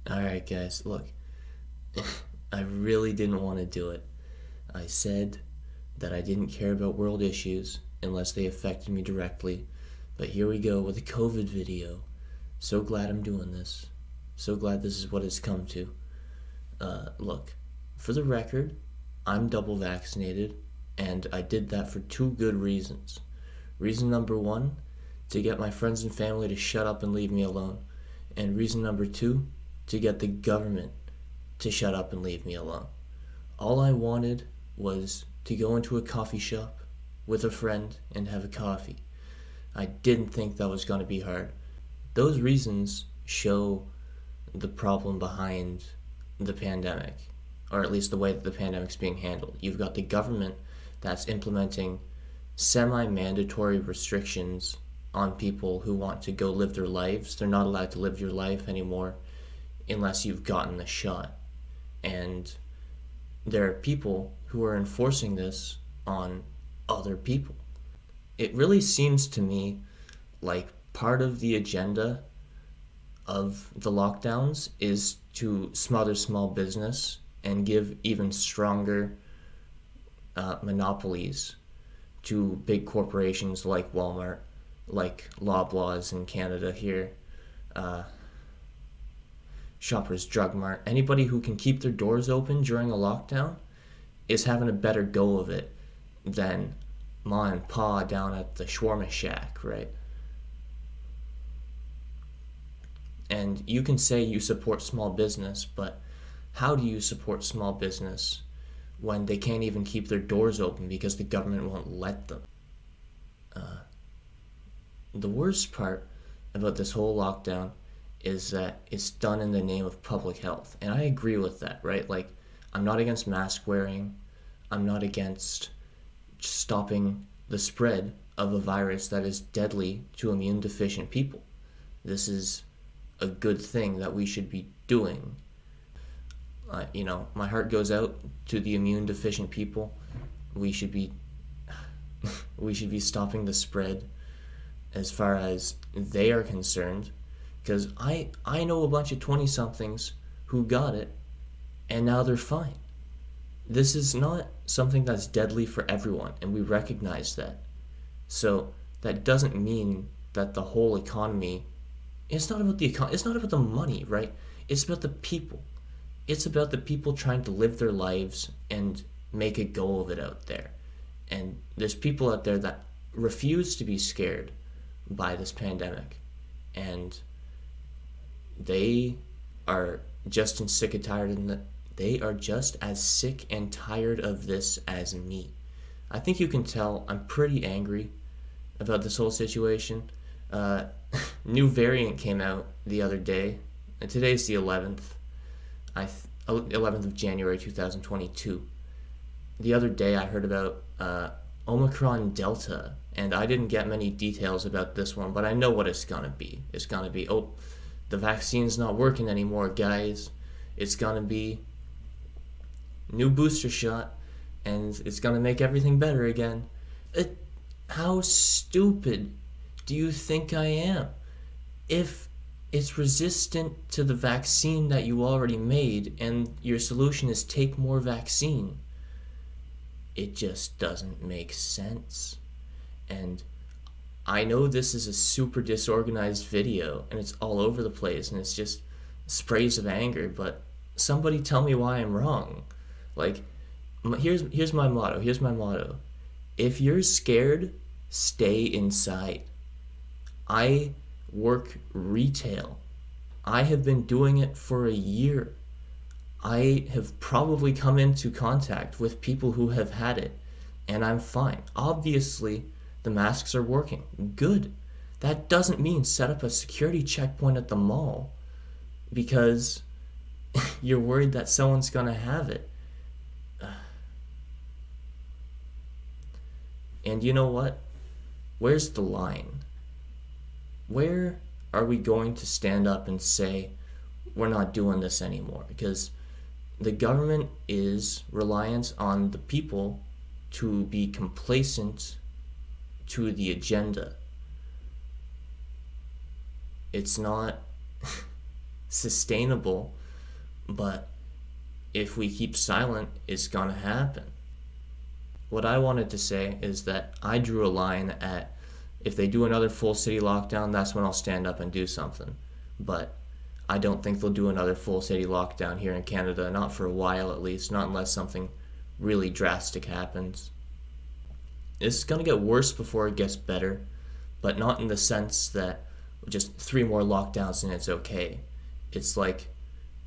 Alright, guys, look, I really didn't want to do it. I said that I didn't care about world issues unless they affected me directly, but here we go with a COVID video. So glad I'm doing this. So glad this is what it's come to. Look, for the record, I'm double vaccinated, and I did that for two good reasons. Reason number one, to get my friends and family to shut up and leave me alone. And reason number two, to get the government to shut up and leave me alone. All I wanted was to go into a coffee shop with a friend and have a coffee. I didn't think that was going to be hard. Those reasons show the problem behind the pandemic, or at least the way that the pandemic's being handled. You've got the government that's implementing semi-mandatory restrictions on people who want to go live their lives. They're not allowed to live your life anymore unless you've gotten the shot. And there are people who are enforcing this on other people. It really seems to me like part of the agenda of the lockdowns is to smother small business and give even stronger monopolies to big corporations like Walmart, like Loblaws in Canada here, uh, Shoppers Drug Mart. Anybody who can keep their doors open during a lockdown is having a better go of it than Ma and Pa down at the shawarma shack, right? And you can say you support small business, but how do you support small business when they can't even keep their doors open because the government won't let them? Uh, the worst part about this whole lockdown is that it's done in the name of public health. And I agree with that, right? Like, I'm not against mask wearing, I'm not against stopping the spread of a virus that is deadly to immune deficient people. This is a good thing that we should be doing. My heart goes out to the immune deficient people. We should be we should be stopping the spread as far as they are concerned, because I know a bunch of 20 somethings who got it and now they're fine. This is not something that's deadly for everyone, and we recognize that. So that doesn't mean that the whole economy, it's not about the money, right? It's about the people. It's about the people trying to live their lives and make a go of it out there. And there's people out there that refuse to be scared by this pandemic, and they are just as sick and tired they are just as sick and tired of this as me. I think you can tell I'm pretty angry about this whole situation. Uh, New variant came out the other day, and today's the 11th. 11th of January 2022. The other day I heard about Omicron Delta, and I didn't get many details about this one, but I know what it's gonna be. It's gonna be, oh, the vaccine's not working anymore, guys. It's gonna be new booster shot, and it's gonna make everything better again. How stupid do you think I am? If it's resistant to the vaccine that you already made and your solution is take more vaccine, it just doesn't make sense. And I know this is a super disorganized video and it's all over the place and it's just sprays of anger, but somebody tell me why I'm wrong. Like, here's my motto. Here's my motto. If you're scared, stay inside. I work retail. I have been doing it for a year. I have probably come into contact with people who have had it, and I'm fine. Obviously, the masks are working. Good. That doesn't mean set up a security checkpoint at the mall because you're worried that someone's gonna have it. And you know what? Where's the line? Where are we going to stand up and say, we're not doing this anymore? Because the government is reliant on the people to be complacent to the agenda. It's not sustainable, but if we keep silent, it's gonna happen. What I wanted to say is that I drew a line at if they do another full city lockdown, that's when I'll stand up and do something. But I don't think they'll do another full city lockdown here in Canada, not for a while at least, not unless something really drastic happens. It's going to get worse before it gets better, but not in the sense that just 3 more lockdowns and it's okay. It's like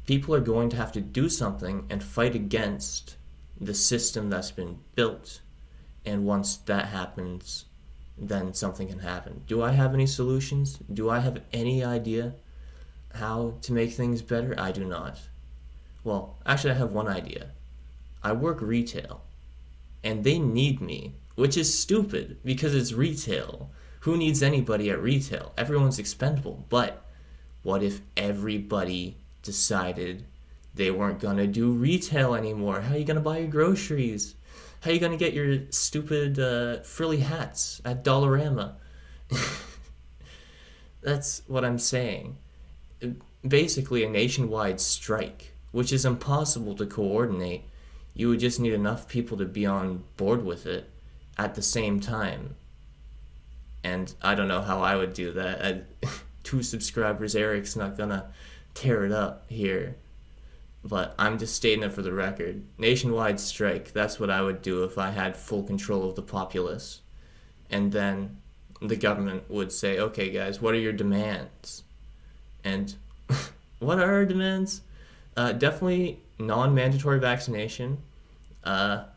people are going to have to do something and fight against the system that's been built. And once that happens, then something can happen. Do I have any solutions? Do I have any idea how to make things better? I do not. Well, actually, I have one idea. I work retail, and they need me, which is stupid because it's retail. Who needs anybody at retail? Everyone's expendable. But what if everybody decided they weren't gonna do retail anymore? How are you gonna buy your groceries? How are you gonna get your stupid frilly hats at Dollarama? That's what I'm saying. Basically, a nationwide strike, which is impossible to coordinate. You would just need enough people to be on board with it at the same time. And I don't know how I would do that. 2 subscribers, Eric's not gonna tear it up here. But I'm just stating it for the record. Nationwide strike, that's what I would do if I had full control of the populace. And then the government would say, okay, guys, what are your demands? And what are our demands? Definitely non-mandatory vaccination. That's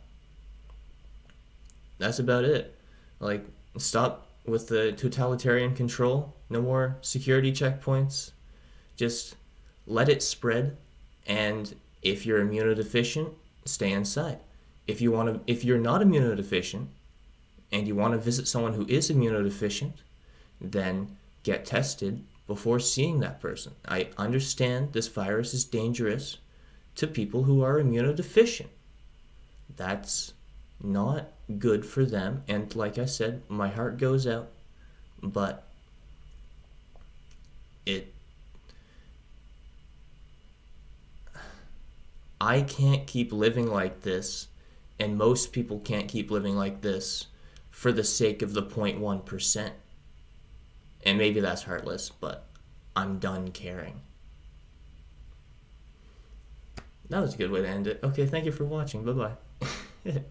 about it. Like, stop with the totalitarian control. No more security checkpoints. Just let it spread. And if you're immunodeficient, stay inside. If you're not immunodeficient and you want to visit someone who is immunodeficient, then get tested before seeing that person. I understand this virus is dangerous to people who are immunodeficient. That's not good for them. And like I said, my heart goes out, but I can't keep living like this, and most people can't keep living like this for the sake of the 0.1%. And maybe that's heartless, but I'm done caring. That was a good way to end it. Okay, thank you for watching. Bye-bye.